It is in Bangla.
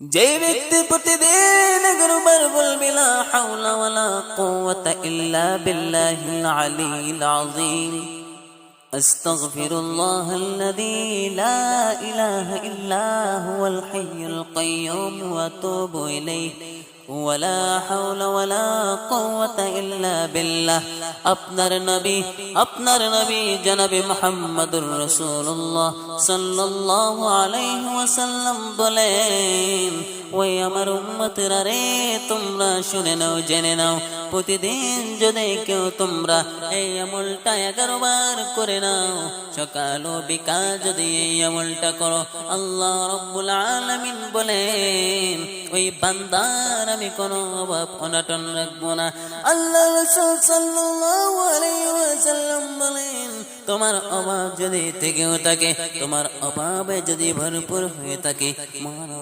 যে ব্যক্তি প্রতিদিন 11 বার বলবে লা হাওলা ওয়ালা কুওয়াতা ইল্লা বিল্লাহিল আলিয়্যিল আযীম, আস্তাগফিরুল্লাহাল্লাযী লা ইলাহা ইল্লা হুয়াল হাইয়ুল কাইয়্যুম ওয়া আতুবু ইলাইহি ওয়ালা হাওলা ওয়ালা কুওয়াতা ইল্লা বিল্লাহ। আপনার নবী জনাবে মুহাম্মদুর রাসূলুল্লাহ সাল্লাল্লাহু আলাইহি ওয়াসাল্লাম বলেন, ওই আমার উম্মতরা রে, তোমরা শুনে নাও, জেনে নাও, প্রতিদিন যদি কেউ তোমরা এই আমলটা 11 বার করে নাও, সকাল ও বিকাল যদি এই আমলটা করো, আল্লাহ রাব্বুল আলামিন বলেন ওই বান্দার আমি কোনো অভাব অনটন রাখবো না। আল্লাহ রাসূল সাল্লাল্লাহু আলাইহি ওয়াসাল্লাম বলেন, তোমার অভাব যদি থেকেও থাকে, তোমার অভাবে যদি ভরপুর হয়ে থাকে,